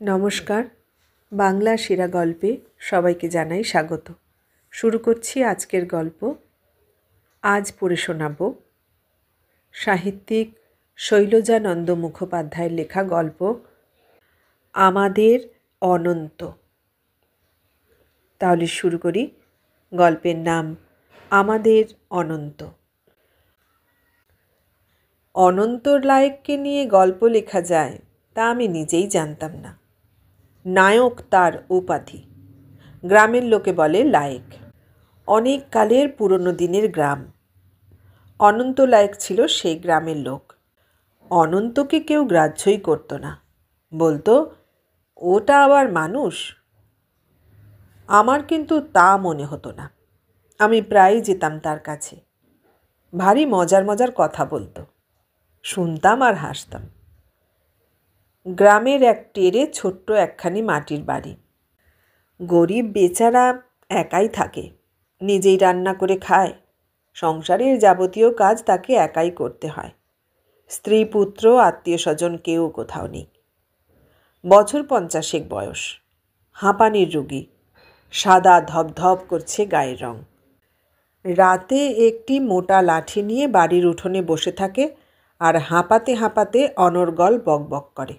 নমস্কার। বাংলা সেরা গল্পে সবাইকে জানাই স্বাগত। শুরু করছি আজকের গল্প। আজ পড়ে শোনাব সাহিত্যিক শৈলজানন্দ মুখোপাধ্যায়ের লেখা গল্প আমাদের অনন্ত। তাহলে শুরু করি। গল্পের নাম আমাদের অনন্ত। অনন্তর লায়েককে নিয়ে গল্প লেখা যায় তা আমি নিজেই জানতাম না। নায়ক তার উপাধি। গ্রামের লোকে বলে লায়েক। অনেক কালের পুরনো দিনের গ্রাম। অনন্ত লায়েক ছিল সেই গ্রামের লোক। অনন্তকে কেউ গ্রাহ্যই করত না, বলতো ওটা আবার মানুষ। আমার কিন্তু তা মনে হতো না। আমি প্রায়ই যেতাম তার কাছে। ভারী মজার মজার কথা বলতো, শুনতাম আর হাসতাম। গ্রামের এক টেরে ছোট্ট একখানি মাটির বাড়ি। গরিব বেচারা একাই থাকে, নিজেই রান্না করে খায়। সংসারের যাবতীয় কাজ তাকে একাই করতে হয়। স্ত্রী পুত্র আত্মীয় স্বজন কেউ কোথাও নেই। বছর 50 বয়স, হাঁপানির রোগী, সাদা ধপধপ করছে গায়ের রং। রাতে একটি মোটা লাঠি নিয়ে বাড়ির উঠোনে বসে থাকে আর হাঁপাতে হাঁপাতে অনর্গল বকবক করে।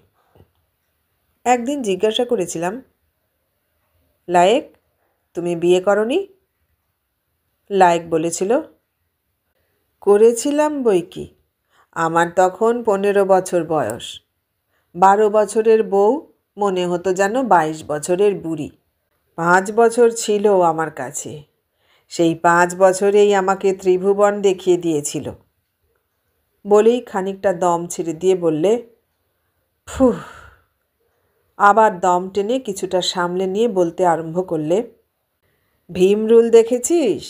একদিন জিজ্ঞাসা করেছিলাম, লায়েক, তুমি বিয়ে করনি? লায়েক বলেছিল, করেছিলাম বই কি, আমার তখন 15 বছর বয়স। 12 বছরের বউ মনে হতো যেন 22 বছরের বুড়ি। 5 বছর ছিল আমার কাছে। সেই 5 বছরেই আমাকে ত্রিভুবন দেখিয়ে দিয়েছিল। বলেই খানিকটা দম ছেড়ে দিয়ে বললে, ফুহ। আবার দম টেনে কিছুটা সামলে নিয়ে বলতে আরম্ভ করলে, ভীমরুল দেখেছিস?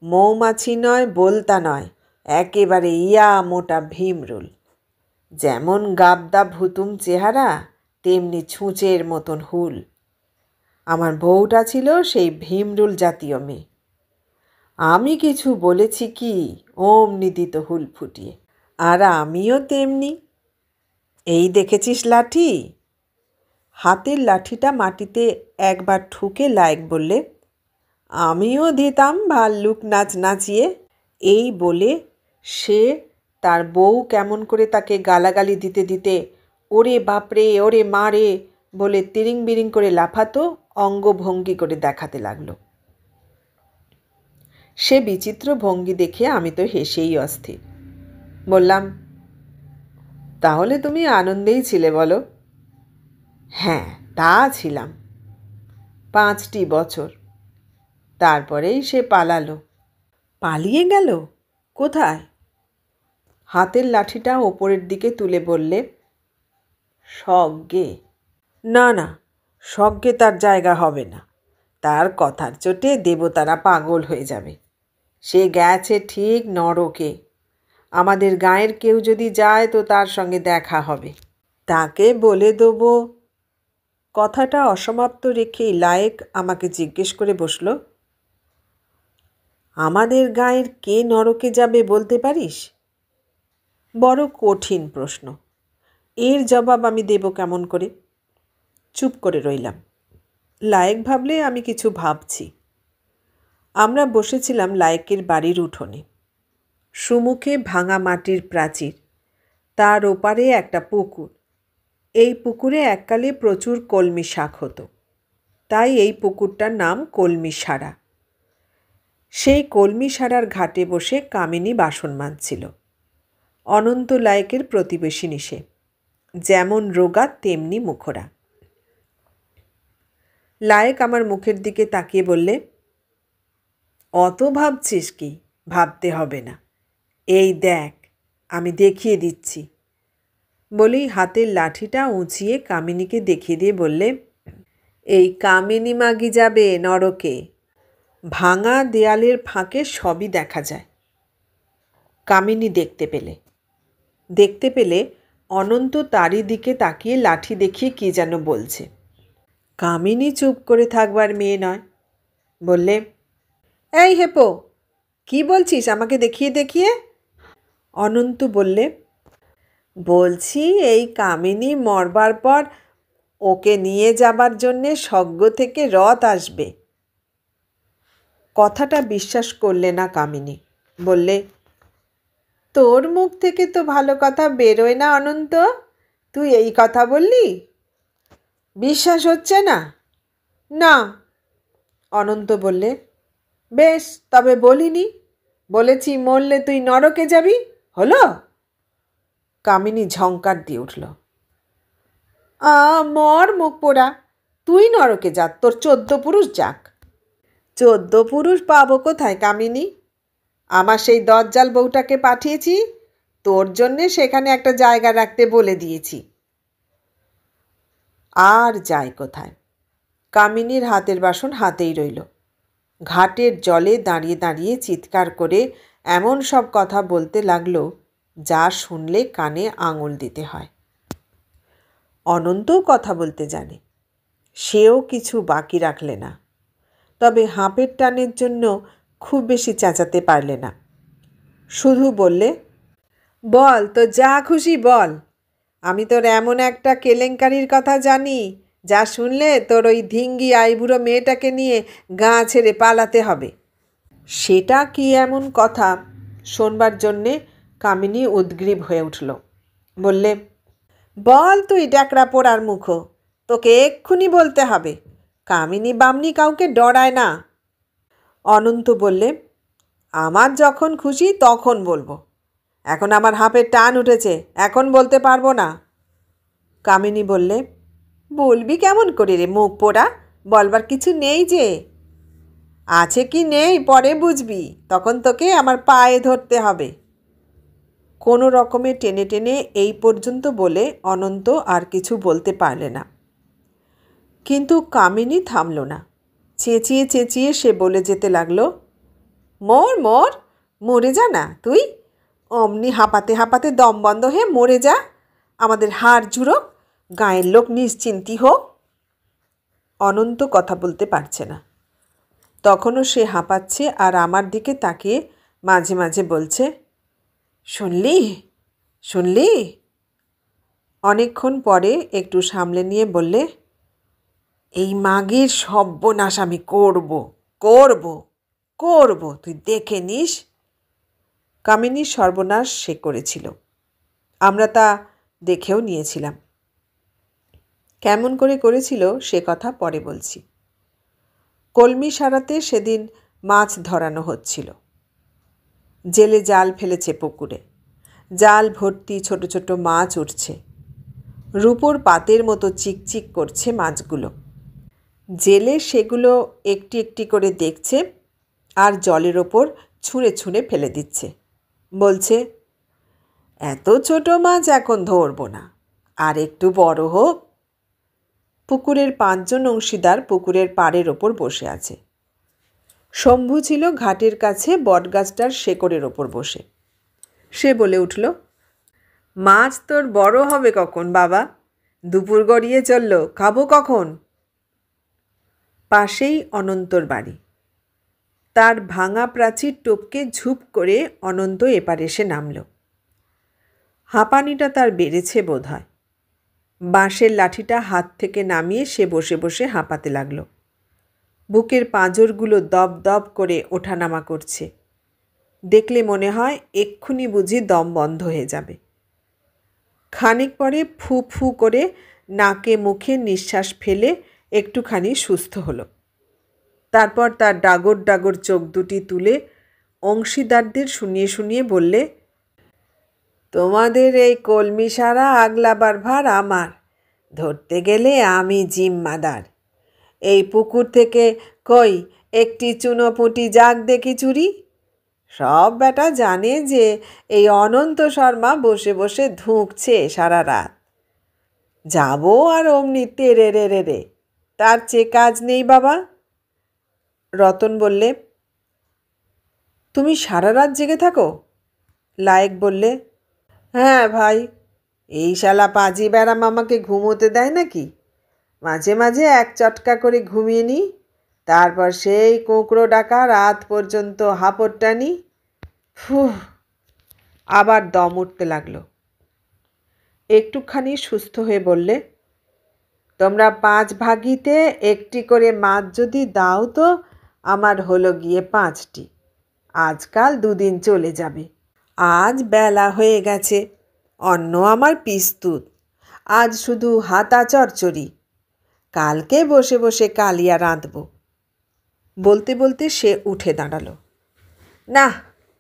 মৌমাছি নয়, বোলতা নয়, একেবারে ইয়া মোটা ভীমরুল। যেমন গাবদা ভুতুম চেহারা, তেমনি ছুঁচের মতন হুল। আমার বউটা ছিল সেই ভীমরুল জাতীয় মেয়ে। আমি কিছু বলেছি কি, অমনি দিত হুল ফুটিয়ে। আর আমিও তেমনি। এই দেখেছিস লাঠি? হাতের লাঠিটা মাটিতে একবার ঠুকে লায়েক বললে, আমিও দিতাম ভাল্লুক নাচ নাচিয়ে। এই বলে সে তার বউ কেমন করে তাকে গালাগালি দিতে দিতে ওরে বাপরে, ওরে মারে বলে তিরিং বিরিং করে লাফাতো, অঙ্গভঙ্গি করে দেখাতে লাগলো। সে বিচিত্র ভঙ্গি দেখে আমি তো হেসেই অস্থির। বললাম, তাহলে তুমি আনন্দেই ছিলে বলো? হ্যাঁ, তা ছিলাম। 5টি বছর। তারপরেই সে পালালো। পালিয়ে গেল? কোথায়? হাতের লাঠিটা ওপরের দিকে তুলে বললে, স্বর্গে। না না, স্বর্গে তার জায়গা হবে না। তার কথার চোটে দেবতারা পাগল হয়ে যাবে। সে গেছে ঠিক নরকে। আমাদের গাঁয়ের কেউ যদি যায় তো তার সঙ্গে দেখা হবে। তাকে বলে দেবো। কথাটা অসমাপ্ত রেখেই লায়েক আমাকে জিজ্ঞেস করে বসল, আমাদের গাঁয়ের কে নরকে যাবে বলতে পারিস? বড় কঠিন প্রশ্ন। এর জবাব আমি দেব কেমন করে? চুপ করে রইলাম। লায়েক ভাবলে আমি কিছু ভাবছি। আমরা বসেছিলাম লায়েকের বাড়ির উঠোনে। সুমুখে ভাঙা মাটির প্রাচীর, তার ওপারে একটা পুকুর। এই পুকুরে এককালে প্রচুর কলমি শাক হতো, তাই এই পুকুরটার নাম কলমি সারা। সেই কলমি সারার ঘাটে বসে কামিনী বাসন মাজছিল। অনন্ত লায়েকের প্রতিবেশিনী সে, যেমন রোগা তেমনি মুখরা। লায়েক আমার মুখের দিকে তাকিয়ে বললে, অত ভাবছিস কি? ভাবতে হবে না। এই দেখ, আমি দেখিয়ে দিচ্ছি। বলেই হাতের লাঠিটা উঁচিয়ে কামিনীকে দেখিয়ে দিয়ে বললে, এই কামিনী মাগি যাবে নরকে। ভাঙা দেয়ালের ফাঁকে সবই দেখা যায়। কামিনী দেখতে পেলে অনন্ত তারই দিকে তাকিয়ে লাঠি দেখিয়ে কি যেন বলছে। কামিনী চুপ করে থাকবার মেয়ে নয়। বললে, এই হেপো, কি বলছিস আমাকে দেখিয়ে দেখিয়ে? অনন্ত বললে, বলছি এই কামিনী মরবার পর ওকে নিয়ে যাবার জন্যে স্বর্গ থেকে রথ আসবে। কথাটা বিশ্বাস করলে না কামিনী। বললে, তোর মুখ থেকে তো ভালো কথা বেরোয় না অনন্ত, তুই এই কথা বললি? বিশ্বাস হচ্ছে না? না। অনন্ত বললে, বেশ, তবে বলিনি। বলেছি মরলে তুই নরকে যাবি, হলো? কামিনী ঝংকার দিয়ে উঠল। মর মুখ পোড়া, তুই নরকে যা, তোর 14 পুরুষ যাক। 14 পুরুষ পাবো কোথায় কামিনী? আমার সেই দজ্জাল বউটাকে পাঠিয়েছি, তোর জন্যে সেখানে একটা জায়গা রাখতে বলে দিয়েছি। আর যায় কোথায়? কামিনীর হাতের বাসন হাতেই রইল। ঘাটের জলে দাঁড়িয়ে দাঁড়িয়ে চিৎকার করে এমন সব কথা বলতে লাগলো যা শুনলে কানে আঙুল দিতে হয়। অনন্তও কথা বলতে জানে, সেও কিছু বাকি রাখলে না, তবে হাঁপের টানের জন্য খুব বেশি চেঁচাতে পারলে না। শুধু বললে, বল, তো যা খুশি বল। আমি তোর এমন একটা কেলেঙ্কারির কথা জানি যা শুনলে তোর ওই ধিঙ্গি আইবুড়ো মেয়েটাকে নিয়ে গাঁ ছেড়ে পালাতে হবে। সেটা কি এমন কথা শোনবার জন্যে কামিনী উদ্গ্রীব হয়ে উঠল। বললে, বল তুই ড্যাকরা পোড়ার মুখো, তোকে এক্ষুনি বলতে হবে। কামিনী বামনি কাউকে ডরায় না। অনন্ত বললে, আমার যখন খুশি তখন বলবো, এখন আমার হাঁপের টান উঠেছে, এখন বলতে পারবো না। কামিনী বললে, বলবি কেমন করে রে মুখ পোড়া, বলবার কিছু নেই যে। আছে কি নেই পরে বুঝবি, তখন তোকে আমার পায়ে ধরতে হবে। কোনো রকমে টেনে টেনে এই পর্যন্ত বলে অনন্ত আর কিছু বলতে পারলে না। কিন্তু কামিনী থামল না। চেঁচিয়ে চেঁচিয়ে সে বলে যেতে লাগলো, মর মর, মরে যা না তুই, অমনি হাঁপাতে হাঁপাতে দম বন্ধ হয়ে মরে যা, আমাদের হাড় ঝুড়ো, গায়ের লোক নিশ্চিন্তি হোক। অনন্ত কথা বলতে পারছে না। তখনও সে হাঁপাচ্ছে আর আমার দিকে তাকিয়ে মাঝে মাঝে বলছে, শুনলি শুনলি? অনেকক্ষণ পরে একটু সামলে নিয়ে বললে, এই মাগির সর্বনাশ আমি করব করব করব, তুই দেখে নিস। কামিনীর সর্বনাশ সে করেছিল, আমরা তা দেখেও নিয়েছিলাম। কেমন করে করেছিল সে কথা পরে বলছি। কলমি সারাতে সেদিন মাছ ধরানো হচ্ছিল। জেলে জাল ফেলেছে পুকুরে, জাল ভর্তি ছোট ছোট মাছ উঠছে, রূপোর পাতের মতো চিকচিক করছে মাছগুলো। জেলে সেগুলো একটি একটি করে দেখছে আর জলের ওপর ছুঁড়ে ছুঁড়ে ফেলে দিচ্ছে। বলছে, এত ছোট মাছ এখন ধরব না, আর একটু বড় হোক। পুকুরের 5 জন অংশীদার পুকুরের পাড়ের ওপর বসে আছে। শম্ভু ছিল ঘাটের কাছে বটগাছটার শেকড়ের ওপর বসে। সে বলে উঠল, মাছ তোর বড় হবে কখন বাবা? দুপুর গড়িয়ে চলল, খাবো কখন? পাশেই অনন্তর বাড়ি। তার ভাঙা প্রাচীর টপকে ঝুপ করে অনন্ত এপার এসে নামল। হাঁপানিটা তার বেড়েছে বোধ হয়। বাঁশের লাঠিটা হাত থেকে নামিয়ে সে বসে বসে হাঁপাতে লাগল। বুকের পাঁজরগুলো দপ দপ করে ওঠানামা করছে। দেখলে মনে হয় এক্ষুনি বুঝি দম বন্ধ হয়ে যাবে। খানিক পরে ফু ফু করে নাকে মুখে নিঃশ্বাস ফেলে একটুখানি সুস্থ হলো। তারপর তার ডাগর ডাগর চোখ দুটি তুলে অংশীদারদের শুনিয়ে শুনিয়ে বললে, তোমাদের এই কলমি সারা আগলাবার ভার আমার, ধরতে গেলে আমি জিম্মাদার। এই পুকুর থেকে কই একটি চুনোপুঁটি যাক দেখি চুরি। সব বেটা জানে যে এই অনন্ত শর্মা বসে বসে ধুঁকছে সারা রাত। যাবো আর অমনি তেরে রে রে রে, তার চেয়ে কাজ নেই বাবা। রতন বললে, তুমি সারা রাত জেগে থাকো? লায়েক বললে, হ্যাঁ ভাই, এই শালা পাজি ব্যারাম আমাকে ঘুমোতে দেয় নাকি? মাঝে মাঝে এক চটকা করে ঘুমিয়ে নিই, তারপর সেই কোঁকড়ো ডাকা রাত পর্যন্ত হাঁপড় টানি। ফুহ, আবার দম উঠতে লাগলো। একটুখানি সুস্থ হয়ে বললে, তোমরা 5 ভাগিতে একটি করে মাছ যদি দাও তো আমার হলো গিয়ে 5টি। আজকাল 2 দিন চলে যাবে। আজ বেলা হয়ে গেছে, অন্ন আমার পিস্তুত, আজ শুধু হাতা চচ্চড়ি, কালকে বসে বসে কালিয়া রাঁধব। বলতে বলতে সে উঠে দাঁড়ালো। না,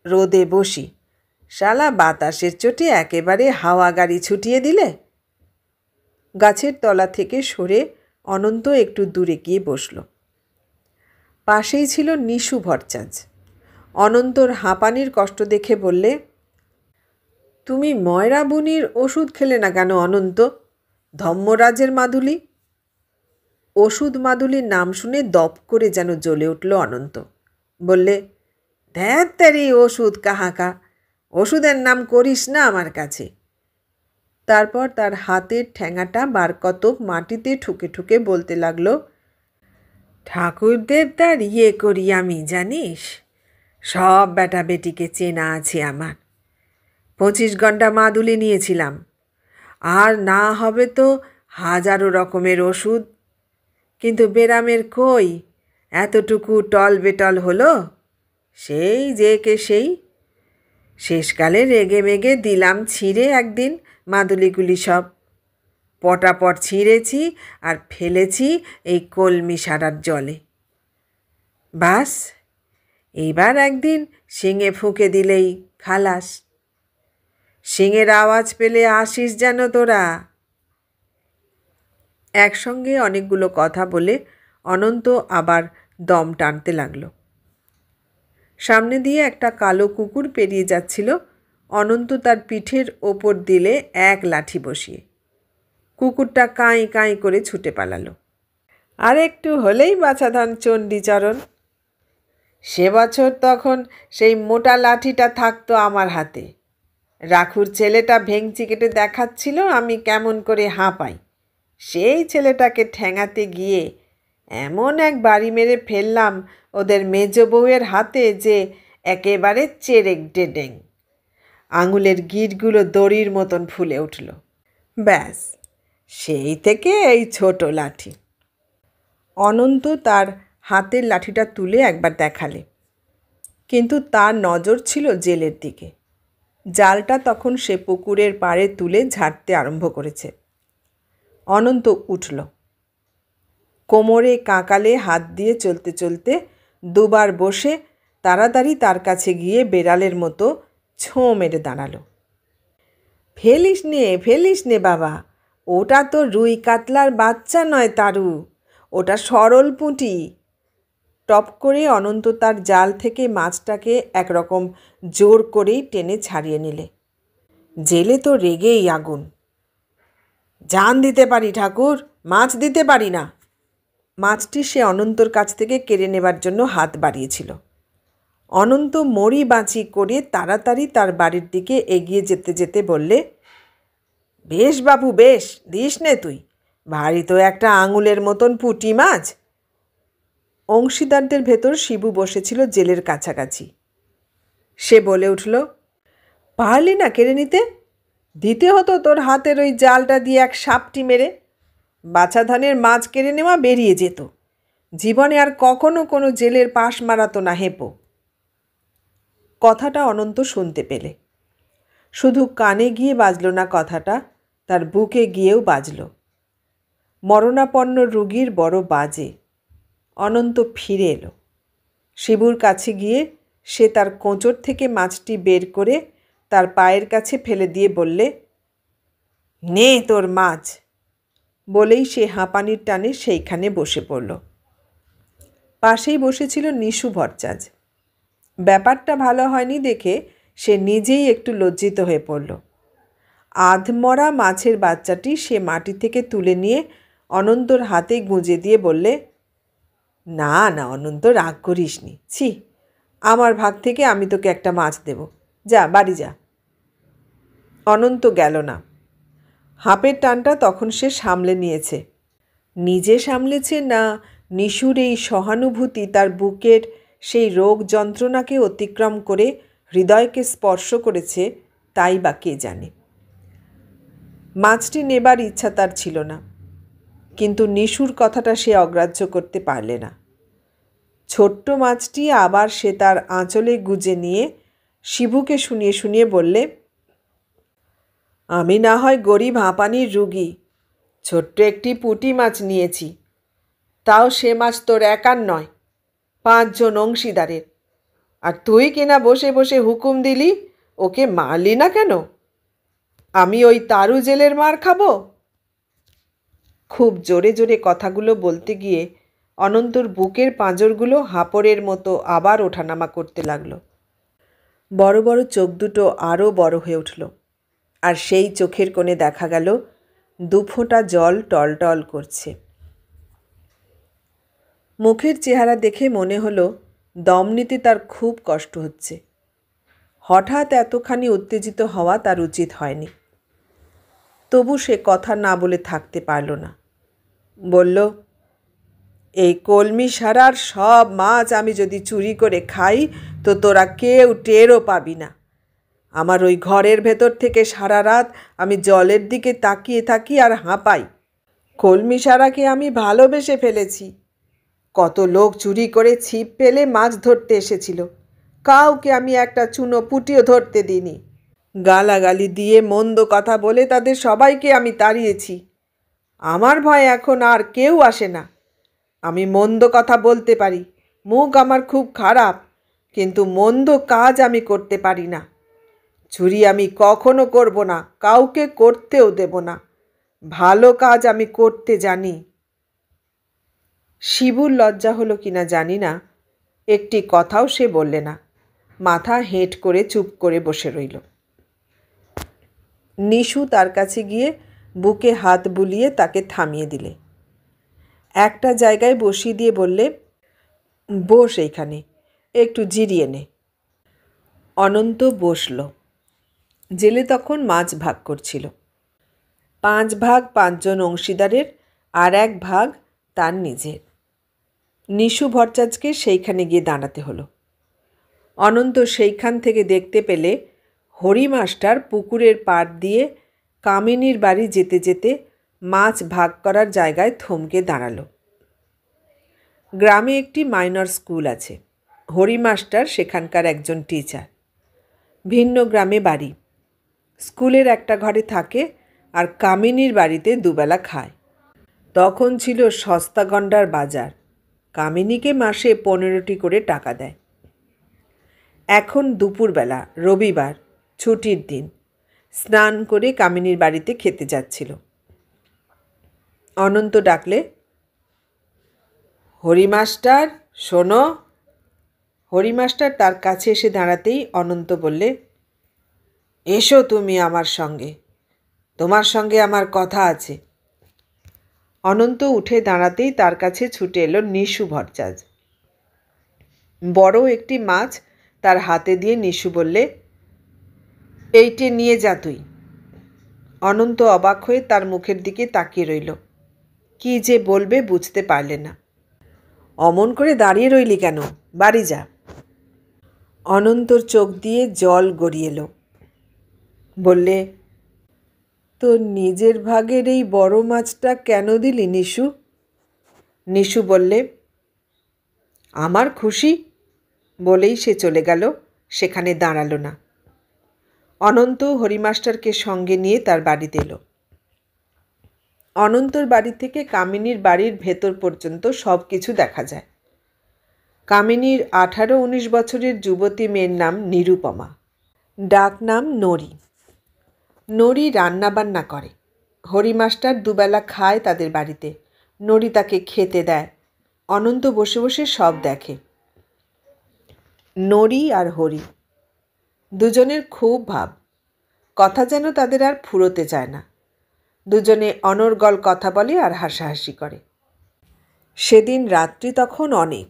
রোদে বসি, শালা বাতাসের চোটে একেবারে হাওয়া গাড়ি ছুটিয়ে দিলে। গাছের তলা থেকে সরে অনন্ত একটু দূরে গিয়ে বসল। পাশেই ছিল নিশু ভট্টাচ। অনন্তর হাঁপানির কষ্ট দেখে বললে, তুমি ময়রা বুনির ওষুধ খেলে না কেন অনন্ত? ধম্মরাজের মাদুলি। ওষুধ মাদুলির নাম শুনে দপ করে যেন জ্বলে উঠল অনন্ত। বললে, ধ্যাত্তেরি ওষুধ কাহাকা, ওষুধের নাম করিস না আমার কাছে। তারপর তার হাতের ঠ্যাঙাটা বার কতক মাটিতে ঠুকে ঠুকে বলতে লাগলো, ঠাকুরদেবতার করি আমি, জানিস? সব বেটা বেটিকে চেনা আছে আমার। 25 ঘন্টা মাদুলি নিয়েছিলাম, আর না হবে তো হাজারো রকমের ওষুধ, কিন্তু বেরামের কই এতটুকু টল বেটল হলো। সেই যে কে সেই শেষকালে রেগে মেগে দিলাম ছিঁড়ে একদিন মাদুলিগুলি সব। পটাপট ছিঁড়েছি আর ফেলেছি এই কলমি সারার জলে। বাস, এইবার একদিন শিঙে ফুঁকে দিলেই খালাস। শিঙের আওয়াজ পেলে আসিস যেন তোরা। একসঙ্গে অনেকগুলো কথা বলে অনন্ত আবার দম টানতে লাগলো। সামনে দিয়ে একটা কালো কুকুর পেরিয়ে যাচ্ছিল। অনন্ত তার পিঠের ওপর দিলে এক লাঠি বসিয়ে। কুকুরটা কাঁই কাঁই করে ছুটে পালালো। আর একটু হলেই বাছাধন চণ্ডীচরণ। সে বছর তখন সেই মোটা লাঠিটা থাকতো আমার হাতে। রাখুর ছেলেটা ভেংচি কেটে দেখাচ্ছিল আমি কেমন করে হাঁপাই। সেই ছেলেটাকে ঠ্যাঙাতে গিয়ে এমন এক বাড়ি মেরে ফেললাম ওদের মেজ বউয়ের হাতে যে একেবারে চেরেক ডেডেং। আঙুলের গিঁটগুলো দড়ির মতন ফুলে উঠল। ব্যাস, সেই থেকে এই ছোট লাঠি। অনন্ত তার হাতের লাঠিটা তুলে একবার দেখালে, কিন্তু তার নজর ছিল জেলের দিকে। জালটা তখন সে পুকুরের পাড়ে তুলে ঝাড়তে আরম্ভ করেছে। অনন্ত উঠল। কোমরে কাঁকালে হাত দিয়ে চলতে চলতে দুবার বসে তাড়াতাড়ি তার কাছে গিয়ে বেড়ালের মতো ছোঁ মেরে দাঁড়ালো। ফেলিস নে বাবা, ওটা তো রুই কাতলার বাচ্চা নয় তারু, ওটা সরল পুঁটি। টপ করে অনন্ত তার জাল থেকে মাছটাকে একরকম জোর করেই টেনে ছাড়িয়ে নিলে। জেলে তো রেগেই আগুন। জান দিতে পারি ঠাকুর, মাছ দিতে পারি না। মাছটি সে অনন্তর কাছ থেকে কেড়ে নেবার জন্য হাত বাড়িয়েছিল। অনন্ত মরি বাঁচি করে তাড়াতাড়ি তার বাড়ির দিকে এগিয়ে যেতে যেতে বললে, বেশ বাবু বেশ, দিস নে তুই, ভারী তো একটা আঙুলের মতন পুঁটি মাছ। অংশীদারদের ভেতর শিবু বসেছিল জেলের কাছাকাছি। সে বলে উঠল, পারলি না কেড়ে নিতে? দিতে হতো তোর হাতের ওই জালটা দিয়ে এক সাপটি মেরে। বাছা ধানের মাছ কেড়ে নেওয়া বেরিয়ে যেত। জীবনে আর কখনো কোনো জেলের পাশ মারাতো না হেপো। কথাটা অনন্ত শুনতে পেলে। শুধু কানে গিয়ে বাজল না কথাটা, তার বুকে গিয়েও বাজল। মরণাপন্ন রুগীর বড় বাজে। অনন্ত ফিরে এলো। শিবুর কাছে গিয়ে সে তার কোঁচড় থেকে মাছটি বের করে তার পায়ের কাছে ফেলে দিয়ে বললে, নে তোর মাছ। বলেই সে হাঁপানির টানে সেইখানে বসে পড়ল। পাশেই বসেছিল নিশু ভট্টাচ। ব্যাপারটা ভালো হয়নি দেখে সে নিজেই একটু লজ্জিত হয়ে পড়ল। আধমরা মাছের বাচ্চাটি সে মাটি থেকে তুলে নিয়ে অনন্তর হাতে গুঁজে দিয়ে বললে, না না অনন্ত, রাগ করিস নি, ছি, আমার ভাগ থেকে আমি তোকে একটা মাছ দেব, যা বাড়ি যা। অনন্ত গেল না। হাঁপের টানটা তখন সে সামলে নিয়েছে। নিজে সামলেছে না নিশুর এই সহানুভূতি তার বুকের সেই রোগ যন্ত্রণাকে অতিক্রম করে হৃদয়কে স্পর্শ করেছে, তাই বা কে জানে। মাছটি নেবার ইচ্ছা তার ছিল না। কিন্তু নিশুর কথাটা সে অগ্রাহ্য করতে পারলে না। ছোট্ট মাছটি আবার সে তার আঁচলে গুজে নিয়ে শিবুকে শুনিয়ে শুনিয়ে বললে, আমি না হয় গরিব হাঁপানির রুগী, ছোট্ট একটি পুঁটি মাছ নিয়েছি, তাও সে মাছ তোর একার নয়, 5 জন অংশীদারের। আর তুই কিনা বসে বসে হুকুম দিলি, ওকে মারলি না কেন? আমি ওই তারু জেলের মার খাবো? খুব জোরে জোরে কথাগুলো বলতে গিয়ে অনন্তর বুকের পাঁজরগুলো হাঁপড়ের মতো আবার ওঠানামা করতে লাগলো। বড় বড় চোখ দুটো আরও বড় হয়ে উঠল, আর সেই চোখের কোণে দেখা গেল 2 ফোঁটা জল টলটল করছে। মুখের চেহারা দেখে মনে হলো দম নিতে তার খুব কষ্ট হচ্ছে। হঠাৎ এতখানি উত্তেজিত হওয়া তার উচিত হয়নি। তবু সে কথা না বলে থাকতে পারল না। বলল, এই কলমি সারার সব মাছ আমি যদি চুরি করে খাই তো তোরা কেউ টেরও পাবি না। আমার ওই ঘরের ভেতর থেকে সারা রাত আমি জলের দিকে তাকিয়ে থাকি আর হাঁপাই। কলমি সারাকে আমি ভালোবেসে ফেলেছি। কত লোক চুরি করে ছিপ ফেলে মাছ ধরতে এসেছিল, কাউকে আমি একটা চুনো পুঁটিও ধরতে দিইনি। গালাগালি দিয়ে মন্দ কথা বলে তাদের সবাইকে আমি তাড়িয়েছি। আমার ভয় এখন আর কেউ আসে না। আমি মন্দ কথা বলতে পারি, মুখ আমার খুব খারাপ, কিন্তু মন্দ কাজ আমি করতে পারি না। চুরি আমি কখনো করব না, কাউকে করতেও দেব না। ভালো কাজ আমি করতে জানি। শিবুর লজ্জা হলো কিনা জানি না, একটি কথাও সে বললে না, মাথা হেঁট করে চুপ করে বসে রইল। নিশু তার কাছে গিয়ে বুকে হাত বুলিয়ে তাকে থামিয়ে দিলে। একটা জায়গায় বসিয়ে দিয়ে বললে, বস এইখানে, একটু জিরিয়ে নে। অনন্ত বসল। জেলে তখন মাছ ভাগ করছিল। 5 ভাগ 5 জন অংশীদারের, আর 1 ভাগ তার নিজের। নিশু ভট্টাচার্যকে সেইখানে গিয়ে দাঁড়াতে হলো। অনন্ত সেইখান থেকে দেখতে পেলে হরি মাস্টার পুকুরের পাড় দিয়ে কামিনীর বাড়ি যেতে যেতে মাছ ভাগ করার জায়গায় থমকে দাঁড়ালো। গ্রামে একটি মাইনর স্কুল আছে। হরি মাস্টার সেখানকার একজন টিচার। ভিন্ন গ্রামে বাড়ি। স্কুলের একটা ঘরে থাকে আর কামিনীর বাড়িতে দুবেলা খায়। তখন ছিল সস্তা গন্ডার বাজার। কামিনীকে মাসে 15টি করে টাকা দেয়। এখন দুপুরবেলা, রবিবার, ছুটির দিন। স্নান করে কামিনীর বাড়িতে খেতে যাচ্ছিল। অনন্ত ডাকলে, হরি মাস্টার শোনো। হরি মাস্টার তার কাছে এসে দাঁড়াতেই অনন্ত বললে, এসো তুমি আমার সঙ্গে, তোমার সঙ্গে আমার কথা আছে। অনন্ত উঠে দাঁড়াতেই তার কাছে ছুটে এলো নিশু ভট্টাচার্য। বড় একটি মাছ তার হাতে দিয়ে নিশু বললে, এইটে নিয়ে যা তুই। অনন্ত অবাক হয়ে তার মুখের দিকে তাকিয়ে রইল। কি যে বলবে বুঝতে পারলে না। অমন করে দাঁড়িয়ে রইলি কেন, বাড়ি যা। অনন্তর চোখ দিয়ে জল গড়িয়ে এলো। বললে, তোর নিজের ভাগের এই বড় মাছটা কেন দিলি নিশু? নিশু বললে, আমার খুশি। বলেই সে চলে গেল, সেখানে দাঁড়ালো না। অনন্ত হরিমাস্টারকে সঙ্গে নিয়ে তার বাড়িতে এলো। অনন্তর বাড়ি থেকে কামিনীর বাড়ির ভেতর পর্যন্ত সব কিছু দেখা যায়। কামিনীর 18-19 বছরের যুবতী মেয়ের নাম নিরুপমা, ডাক নাম নড়ি। নড়ি রান্নাবান্না করে। হরিমাস্টার দুবেলা খায় তাদের বাড়িতে। নড়ি তাকে খেতে দেয়। অনন্ত বসে বসে সব দেখে। নড়ি আর হরি দুজনের খুব ভাব। কথা যেন তাদের আর ফুরোতে চায় না। দুজনে অনর্গল কথা বলে আর হাসাহাসি করে। সেদিন রাত্রি তখন অনেক।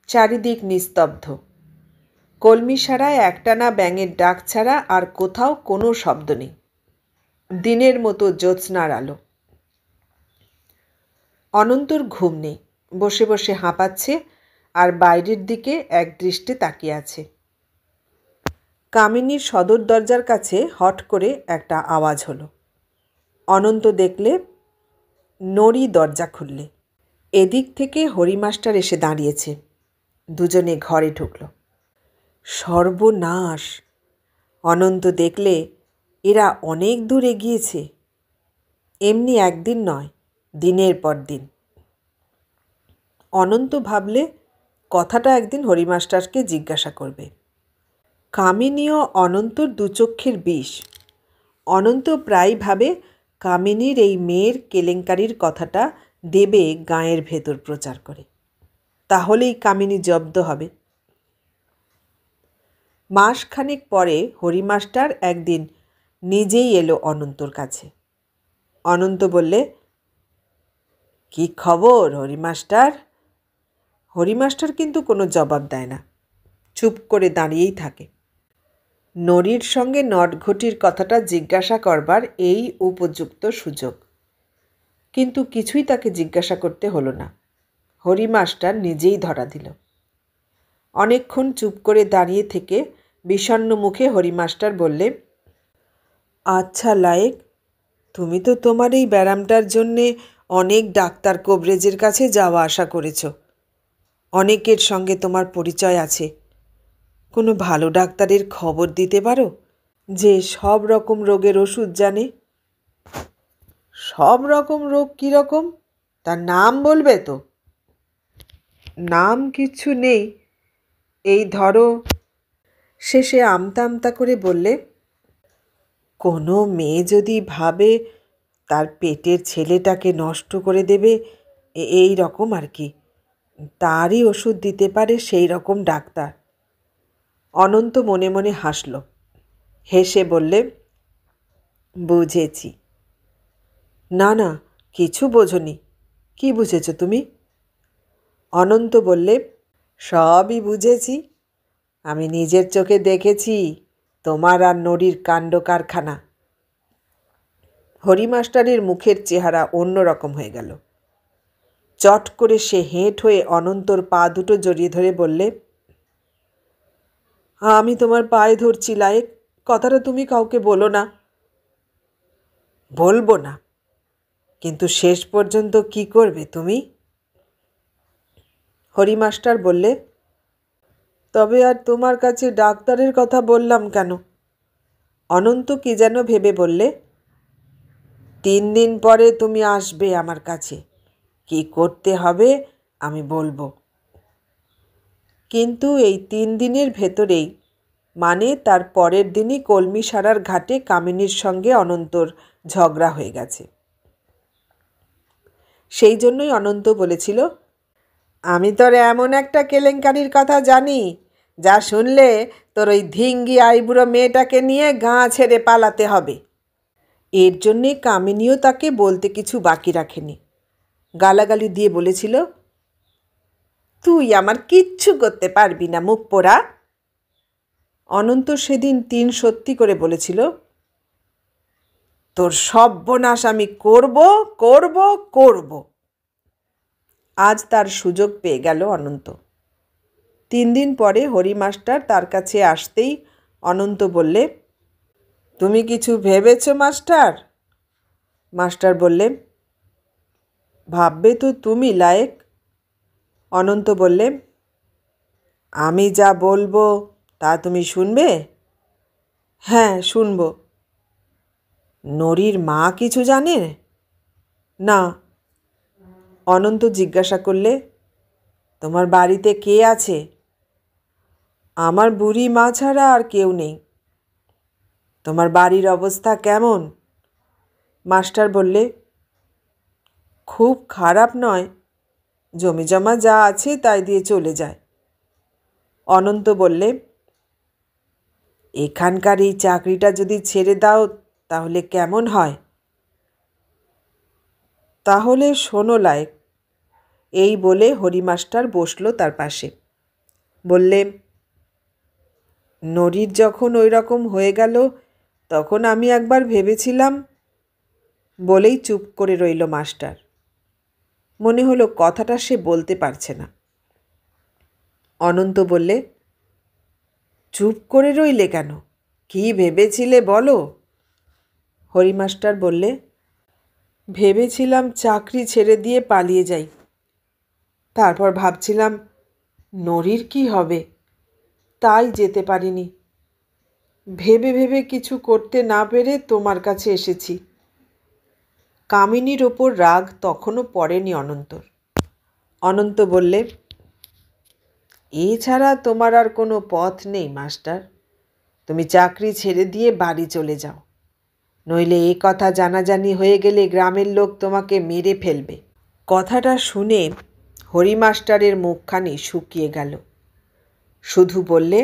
চারিদিক নিস্তব্ধ। কলমি সারায় একটানা ব্যাঙের ডাক ছাড়া আর কোথাও কোনো শব্দ নেই। দিনের মতো জ্যোৎস্নার আলো। অনন্তর ঘুম নেই। বসে বসে হাঁপাচ্ছে আর বাইরের দিকে এক দৃষ্টে তাকিয়ে আছে। কামিনীর সদর দরজার কাছে হট করে একটা আওয়াজ হলো। অনন্ত দেখলে নড়ি দরজা খুললে। এদিক থেকে হরিমাস্টার এসে দাঁড়িয়েছে। দুজনে ঘরে ঢুকল। সর্বনাশ! অনন্ত দেখলে এরা অনেক দূর এগিয়েছে। এমনি একদিন নয়, দিনের পর দিন। অনন্ত ভাবলে কথাটা একদিন হরিমাস্টারকে জিজ্ঞাসা করবে। কামিনীও অনন্তর দুচক্ষের বিষ। অনন্ত প্রায় ভাবে কামিনীর এই মেয়ের কেলেঙ্কারির কথাটা দেবে গাঁয়ের ভেতর প্রচার করে, তাহলেই কামিনী জব্দ হবে। মাসখানেক পরে হরিমাস্টার একদিন নিজেই এলো অনন্তর কাছে। অনন্ত বললে, কি খবর হরিমাস্টার? হরিমাস্টার কিন্তু কোনো জবাব দেয় না, চুপ করে দাঁড়িয়েই থাকে। নড়ির সঙ্গে নটঘটির কথাটা জিজ্ঞাসা করবার এই উপযুক্ত সুযোগ, কিন্তু কিছুই তাকে জিজ্ঞাসা করতে হলো না। হরিমাস্টার নিজেই ধরা দিল। অনেকক্ষণ চুপ করে দাঁড়িয়ে থেকে বিষণ্ণ মুখে হরিমাস্টার বললে, আচ্ছা লায়েক, তুমি তো তোমার এই ব্যারামটার জন্যে অনেক ডাক্তার কবরেজের কাছে যাওয়া আসা করেছ, অনেকের সঙ্গে তোমার পরিচয় আছে। কোনো ভালো ডাক্তারের খবর দিতে পারো, যে সব রকম রোগের ওষুধ জানে? সব রকম রোগ কীরকম, তার নাম বলবে তো? নাম কিচ্ছু নেই, এই ধরো। শেষে আমতা আমতা করে বললে, কোনো মেয়ে যদি ভাবে তার পেটের ছেলেটাকে নষ্ট করে দেবে, এই রকম আর কি, তারই ওষুধ দিতে পারে সেই রকম ডাক্তার। অনন্ত মনে মনে হাসল। হেসে বললে, বুঝেছি। না না, কিছু বোঝনি। কি বুঝেছ তুমি? অনন্ত বললে, সবই বুঝেছি। আমি নিজের চোখে দেখেছি তোমার আর নড়ির কাণ্ড কারখানা। হরিমাস্টারের মুখের চেহারা অন্যরকম হয়ে গেল। চট করে সে হেঁট হয়ে অনন্তর পা দুটো জড়িয়ে ধরে বললে, আমি তোমার পায়ে ধরছি লায়েক, কথাটা তুমি কাউকে বলো না। বলবো না, কিন্তু শেষ পর্যন্ত কি করবে তুমি? হরিমাস্টার বললে, তবে আর তোমার কাছে ডাক্তারের কথা বললাম কেন? অনন্ত কি যেন ভেবে বললে, 3 দিন পরে তুমি আসবে আমার কাছে, কি করতে হবে আমি বলবো। কিন্তু এই 3 দিনের ভেতরেই, মানে তার পরের দিনই কলমিসারার ঘাটে কামিনীর সঙ্গে অনন্তর ঝগড়া হয়ে গেছে। সেই জন্যই অনন্ত বলেছিল, আমি তোর এমন একটা কেলেঙ্কারির কথা জানি, যা শুনলে তোর ওই ধিঙ্গি আইবুড়ো মেয়েটাকে নিয়ে গাঁ ছেড়ে পালাতে হবে। এর জন্যে কামিনীও তাকে বলতে কিছু বাকি রাখেনি। গালাগালি দিয়ে বলেছিল, তুই আমার কিচ্ছু করতে পারবি না মুখ পোড়া। অনন্ত সেদিন 3 সত্যি করে বলেছিল, তোর সর্বনাশ আমি করব করব করব। আজ তার সুযোগ পেয়ে গেল অনন্ত। 3 দিন পরে হরিমাস্টার তার কাছে আসতেই অনন্ত বললে, তুমি কিছু ভেবেছ মাস্টার? মাস্টার বললে, ভাববে তো তুমি লায়েক। অনন্ত বললে, আমি যা বলবো তা তুমি শুনবে? হ্যাঁ, শুনব। নড়ির মা কিছু জানে? না। অনন্ত জিজ্ঞাসা করলে, তোমার বাড়িতে কে আছে? আমার বুড়ি মা ছাড়া আর কেউ নেই। তোমার বাড়ির অবস্থা কেমন? মাস্টার বললে, খুব খারাপ নয়, জমিজমা যা আছে তাই দিয়ে চলে যায়। অনন্ত বললে, এখানকার এই চাকরিটা যদি ছেড়ে দাও তাহলে কেমন হয়? তাহলে শোনো লায়েক। এই বলে হরিমাস্টার বসল তার পাশে। বললে, নড়ির যখন ওই রকম হয়ে গেল তখন আমি একবার ভেবেছিলাম। বলেই চুপ করে রইল মাস্টার। মনে হলো কথাটা সে বলতে পারছে না। অনন্ত বললে, চুপ করে রইলে কেন? কি ভেবেছিলে বলো? হরিমাস্টার বললে, ভেবেছিলাম চাকরি ছেড়ে দিয়ে পালিয়ে যাই। তারপর ভাবছিলাম নরির কি হবে, তাই যেতে পারিনি। ভেবে ভেবে কিছু করতে না পেরে তোমার কাছে এসেছি। কামিনীর ওপর রাগ তখনও পড়েনি অনন্তর। অনন্ত বললে, এছাড়া তোমার আর কোনো পথ নেই মাস্টার। তুমি চাকরি ছেড়ে দিয়ে বাড়ি চলে যাও, নইলে এই কথা জানাজানি হয়ে গেলে গ্রামের লোক তোমাকে মেরে ফেলবে। কথাটা শুনে হরি মাস্টারের মুখখানি শুকিয়ে গেল। শুধু বললে,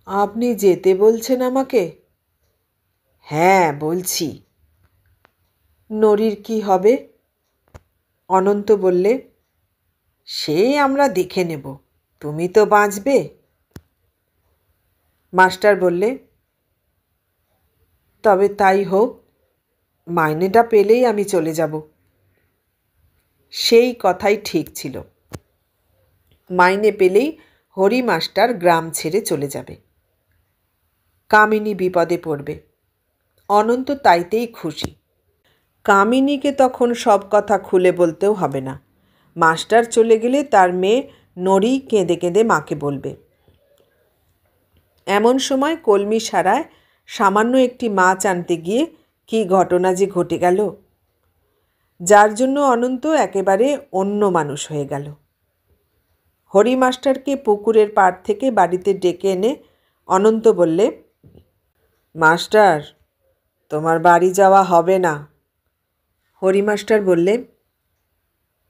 আপনি যেতে বলছেন আমাকে? হ্যাঁ বলছি। নরির কি হবে? অনন্ত বললে, সে আমরা দেখে নেব, তুমি তো বাঁচবে। মাস্টার বললে, তবে তাই হোক, মাইনেটা পেলেই আমি চলে যাব। সেই কথাই ঠিক ছিল। মাইনে পেলেই হরি মাস্টার গ্রাম ছেড়ে চলে যাবে। কামিনী বিপদে পড়বে। অনন্ত তাইতেই খুশি। কামিনীকে তখন সব কথা খুলে বলতেও হবে না। মাস্টার চলে গেলে তার মেয়ে নরি কেঁদে কেঁদে মাকে বলবে। এমন সময় কলমি সারায় সামান্য একটি মাছ আনতে গিয়ে কি ঘটনা যে ঘটে গেল, যার জন্য অনন্ত একেবারে অন্য মানুষ হয়ে গেল। হরি মাস্টারকে পুকুরের পাড় থেকে বাড়িতে ডেকে এনে অনন্ত বললে, মাস্টার, তোমার বাড়ি যাওয়া হবে না। হরি মাস্টার বললে,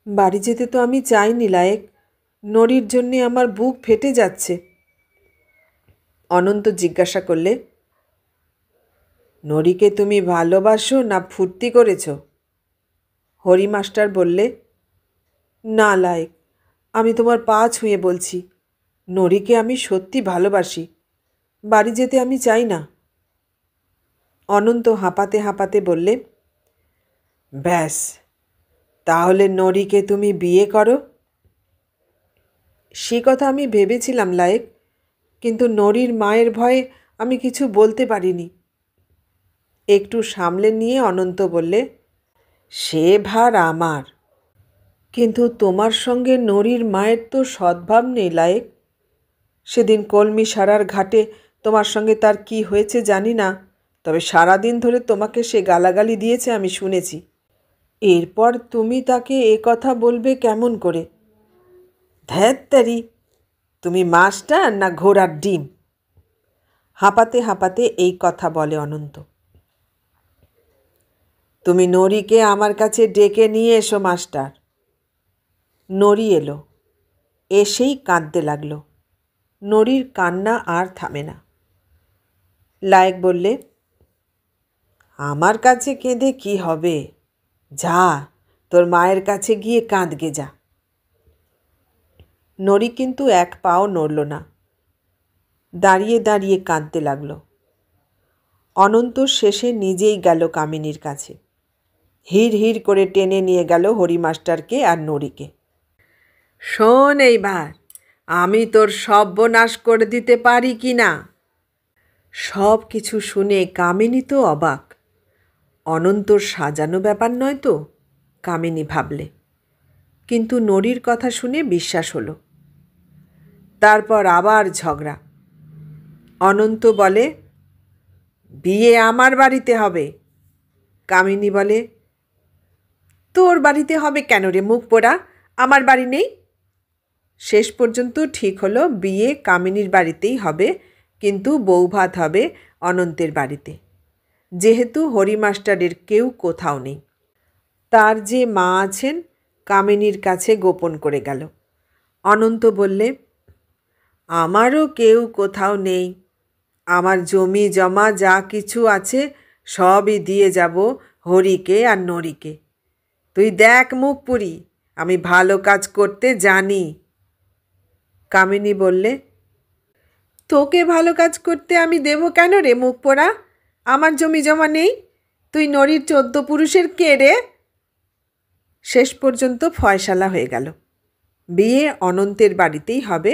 বাড়ি যেতে তো আমি চাইনি লায়েক, নরির জন্যে আমার বুক ফেটে যাচ্ছে। অনন্ত জিজ্ঞাসা করলে, নরিকে তুমি ভালোবাসো না ফুর্তি করেছ? হরি মাস্টার বললে, না লায়েক, আমি তোমার পা ছুঁয়ে বলছি, নরিকে আমি সত্যি ভালোবাসি। বাড়ি যেতে আমি চাই না। অনন্ত হাঁপাতে হাঁপাতে বললে, ব্যাস, তাহলে নরিকে তুমি বিয়ে করো। সে কথা আমি ভেবেছিলাম লায়েক, কিন্তু নরির মায়ের ভয়ে আমি কিছু বলতে পারিনি। একটু সামলে নিয়ে অনন্ত বললে, সে ভার আমার, কিন্তু তোমার সঙ্গে নরির মায়ের তো সদ্ভাব নেই লায়েক। সেদিন কলমি সারার ঘাটে তোমার সঙ্গে তার কি হয়েছে জানি না, তবে সারাদিন ধরে তোমাকে সে গালাগালি দিয়েছে আমি শুনেছি। এরপর তুমি তাকে এ কথা বলবে কেমন করে? ধ্যাত্তারি, তুমি মাস্টার না ঘোড়ার ডিম? হাঁপাতে হাঁপাতে এই কথা বলে অনন্ত। তুমি নরিকে আমার কাছে ডেকে নিয়ে এসো মাস্টার। নরি এলো, এসেই কাঁদতে লাগলো। নরির কান্না আর থামে না। লায়েক বললে, আমার কাছে কেঁদে কি হবে? যা, তোর মায়ের কাছে গিয়ে কাঁদগে যা। নরি কিন্তু এক পাও নড়ল না, দাঁড়িয়ে দাঁড়িয়ে কাঁদতে লাগল। অনন্ত শেষে নিজেই গেল কামিনীর কাছে। হিড় হিড় করে টেনে নিয়ে গেল হরি মাস্টারকে আর নরিকে। শোন এইবার, আমি তোর সর্বনাশ করে দিতে পারি কি না। সব কিছু শুনে কামিনী তো অবাক। অনন্তর সাজানো ব্যাপার নয় তো, কামিনী ভাবলে, কিন্তু নরির কথা শুনে বিশ্বাস হলো। তারপর আবার ঝগড়া। অনন্ত বলে, বিয়ে আমার বাড়িতে হবে। কামিনী বলে, তোর বাড়িতে হবে কেন রে মুখ পোড়া, আমার বাড়ি নেই? শেষ পর্যন্ত ঠিক হলো বিয়ে কামিনীর বাড়িতেই হবে, কিন্তু বৌভাত হবে অনন্তের বাড়িতে, যেহেতু হরি মাস্টারের কেউ কোথাও নেই। তার যে মা আছেন কামিনীর কাছে গোপন করে গেল। অনন্ত বললে, আমারও কেউ কোথাও নেই। আমার জমি জমা যা কিছু আছে সবই দিয়ে যাব হরিকে আর নরিকে। তুই দেখ মুখ পুরি, আমি ভালো কাজ করতে জানি। কামিনী বললে, তোকে ভালো কাজ করতে আমি দেব কেন রে মুখ পোড়া? আমার জমি জমা নেই। তুই নরির 14 পুরুষের কে রে? শেষ পর্যন্ত ফয়সালা হয়ে গেল, বিয়ে অনন্তের বাড়িতেই হবে।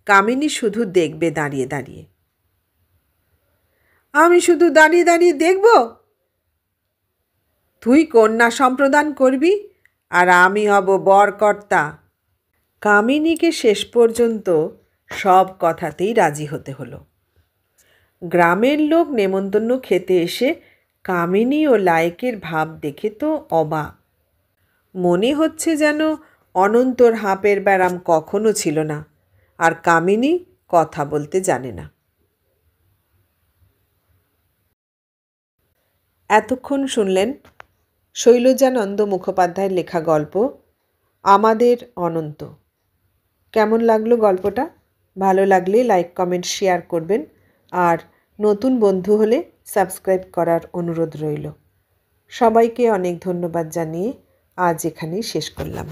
কামিনী শুধু দেখবে দাঁড়িয়ে দাঁড়িয়ে। আমি শুধু দাঁড়িয়ে দাঁড়িয়ে দেখব? তুই কন্যা সম্প্রদান করবি আর আমি হব বরকর্তা। কামিনীকে শেষ পর্যন্ত সব কথাতেই রাজি হতে হলো। গ্রামের লোক নেমন্তন্ন খেতে এসে কামিনী ও লায়েকের ভাব দেখে তো অবাক। মনে হচ্ছে যেন অনন্তর হাঁপের ব্যারাম কখনো ছিল না, আর কামিনী কথা বলতে জানে না। এতক্ষণ শুনলেন শৈলজানন্দ মুখোপাধ্যায়ের লেখা গল্প আমাদের অনন্ত। কেমন লাগলো গল্পটা? ভালো লাগলে লাইক, কমেন্ট, শেয়ার করবেন, আর নতুন বন্ধু হলে সাবস্ক্রাইব করার অনুরোধ রইল। সবাইকে অনেক ধন্যবাদ জানিয়ে আজ এখানেই শেষ করলাম।